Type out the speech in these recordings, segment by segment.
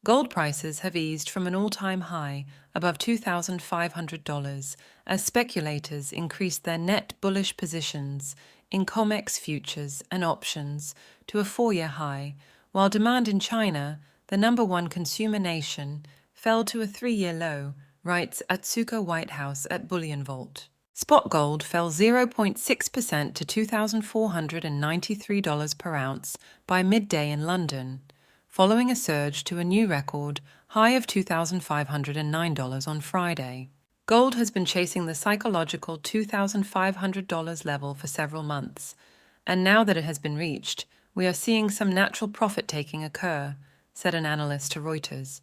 Gold prices have eased from an all-time high above $2,500 as speculators increased their net bullish positions in COMEX futures and options to a four-year high, while demand in China, the number one consumer nation, fell to a three-year low, writes Atsuko Whitehouse at Bullion Vault. Spot gold fell 0.6% to $2,493 per ounce by midday in London, following a surge to a new record high of $2,509 on Friday. Gold has been chasing the psychological $2,500 level for several months, and now that it has been reached, we are seeing some natural profit-taking occur, said an analyst to Reuters.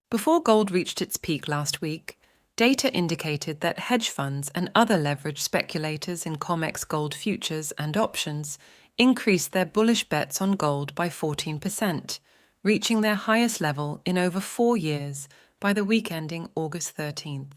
Before gold reached its peak last week, data indicated that hedge funds and other leveraged speculators in COMEX gold futures and options increased their bullish bets on gold by 14%, reaching their highest level in over 4 years by the week ending August 13th.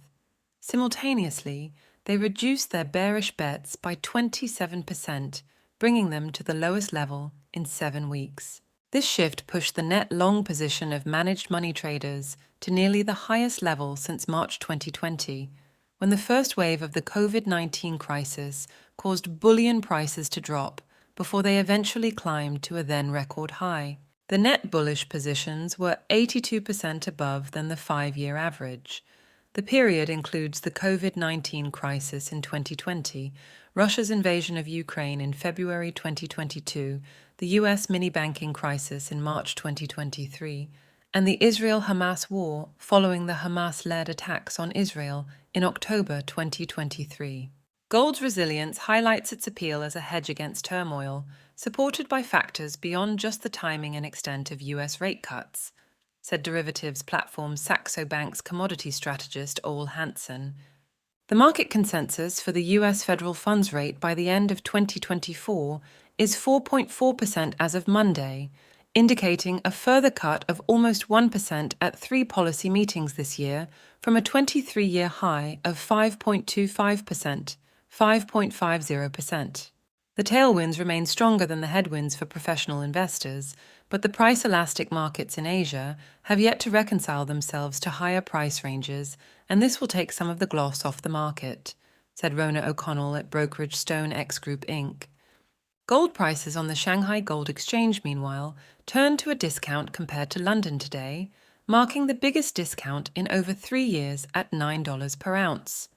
Simultaneously, they reduced their bearish bets by 27%, bringing them to the lowest level in 7 weeks. This shift pushed the net long position of managed money traders to nearly the highest level since March 2020, when the first wave of the COVID-19 crisis caused bullion prices to drop before they eventually climbed to a then record high. The net bullish positions were 82% above than the 5-year average. The period includes the COVID-19 crisis in 2020, Russia's invasion of Ukraine in February 2022, the US mini-banking crisis in March 2023, and the Israel-Hamas war following the Hamas-led attacks on Israel in October 2023. Gold's resilience highlights its appeal as a hedge against turmoil, supported by factors beyond just the timing and extent of US rate cuts, said derivatives platform Saxo Bank's commodity strategist Ole Hansen. The market consensus for the US federal funds rate by the end of 2024 is 4.4% as of Monday, indicating a further cut of almost 1% at 3 policy meetings this year from a 23-year high of 5.25%, 5.50%. The tailwinds remain stronger than the headwinds for professional investors, but the price-elastic markets in Asia have yet to reconcile themselves to higher price ranges, and this will take some of the gloss off the market, said Rona O'Connell at brokerage StoneX Group Inc. Gold prices on the Shanghai Gold Exchange, meanwhile, turned to a discount compared to London today, marking the biggest discount in over 3 years at $9 per ounce.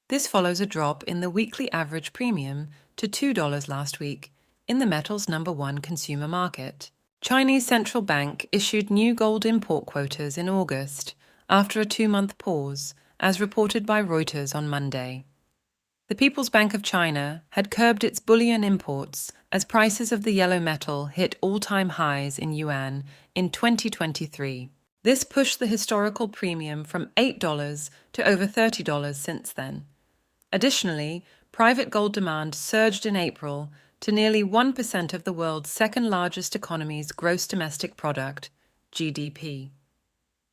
This follows a drop in the weekly average premium to $2 last week in the metal's number one consumer market. Chinese central bank issued new gold import quotas in August after a 2-month pause, as reported by Reuters on Monday. The People's Bank of China had curbed its bullion imports as prices of the yellow metal hit all-time highs in yuan in 2023. This pushed the historical premium from $8 to over $30 since then. Additionally, private gold demand surged in April to nearly 1% of the world's second-largest economy's gross domestic product, GDP.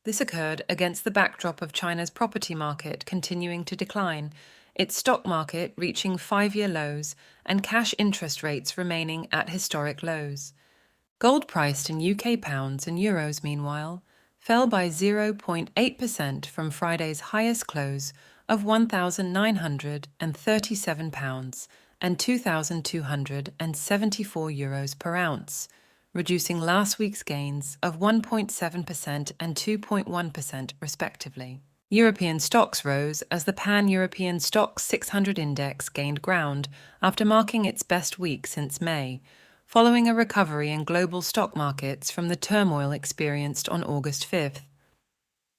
This occurred against the backdrop of China's property market continuing to decline, its stock market reaching 5-year lows, and cash interest rates remaining at historic lows. Gold priced in UK pounds and euros, meanwhile, fell by 0.8% from Friday's highest close of £1,937 and €2,274 per ounce, reducing last week's gains of 1.7% and 2.1% respectively. European stocks rose as the Pan-European Stoxx 600 index gained ground after marking its best week since May, following a recovery in global stock markets from the turmoil experienced on August 5th.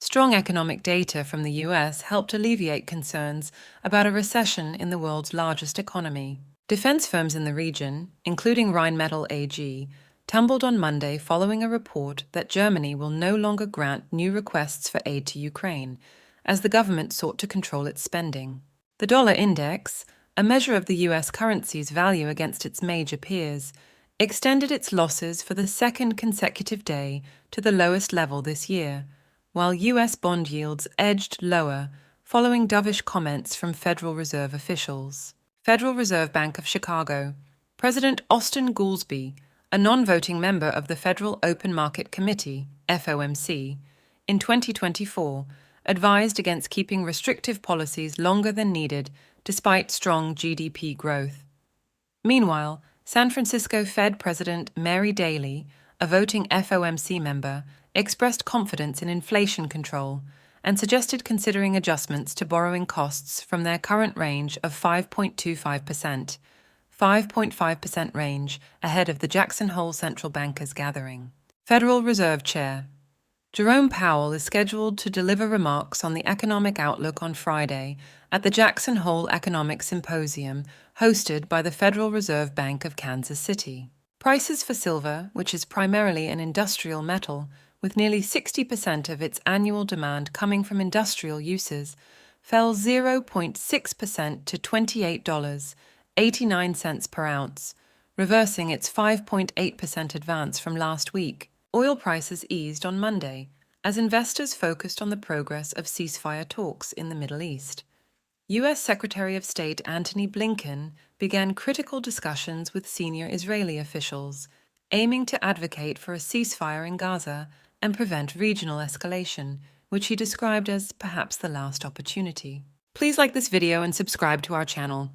Strong economic data from the US helped alleviate concerns about a recession in the world's largest economy. Defense firms in the region, including Rheinmetall AG, tumbled on Monday following a report that Germany will no longer grant new requests for aid to Ukraine, as the government sought to control its spending. The dollar index, a measure of the US currency's value against its major peers, extended its losses for the second consecutive day to the lowest level this year, while US bond yields edged lower following dovish comments from Federal Reserve officials. Federal Reserve Bank of Chicago President Austin Goolsbee a non-voting member of the Federal Open Market Committee, FOMC, in 2024, advised against keeping restrictive policies longer than needed despite strong GDP growth. Meanwhile, San Francisco Fed President Mary Daly, a voting FOMC member, expressed confidence in inflation control and suggested considering adjustments to borrowing costs from their current range of 5.25% range ahead of the Jackson Hole Central Bankers gathering. Federal Reserve Chair Jerome Powell is scheduled to deliver remarks on the economic outlook on Friday at the Jackson Hole Economic Symposium hosted by the Federal Reserve Bank of Kansas City. Prices for silver, which is primarily an industrial metal, with nearly 60% of its annual demand coming from industrial uses, fell 0.6% to $28.89 per ounce, reversing its 5.8% advance from last week. Oil prices eased on Monday as investors focused on the progress of ceasefire talks in the Middle East. U.S. Secretary of State Antony Blinken began critical discussions with senior Israeli officials, aiming to advocate for a ceasefire in Gaza and prevent regional escalation, which he described as perhaps the last opportunity. Please like this video and subscribe to our channel.